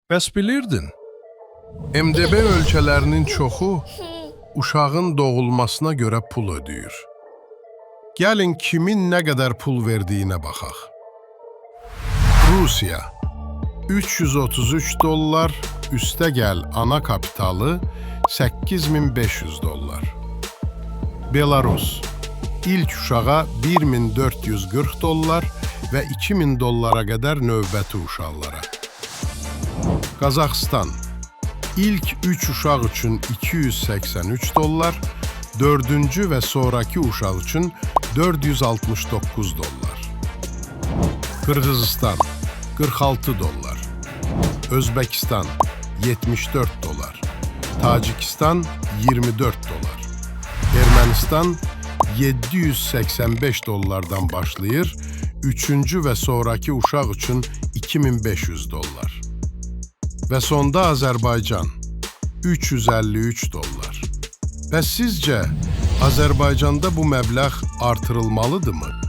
Bəs bilirdin? MDB ölkələrinin çoxu uşağın doğulmasına görə pul ödəyir. Gəlin kimin nə qədər pul verdiyinə baxaq. Rusiya $333, üstəgəl ana kapitalı $8500. Belarus ilk uşağa $1440 və $2000 qədər növbəti uşaqlara. Qazaxıstan ilk 3 uşaq üçün $283, dördüncü və sonraki uşaq üçün $469. Qırğızistan $46, Özbəkistan $74, Tacikistan $24, Ermənistan $785 başlayır, üçüncü və sonraki uşaq üçün $2500. Və sonda Azərbaycan $353. Bəs sizcə Azərbaycanda bu məbləğ artırılmalıdırmı?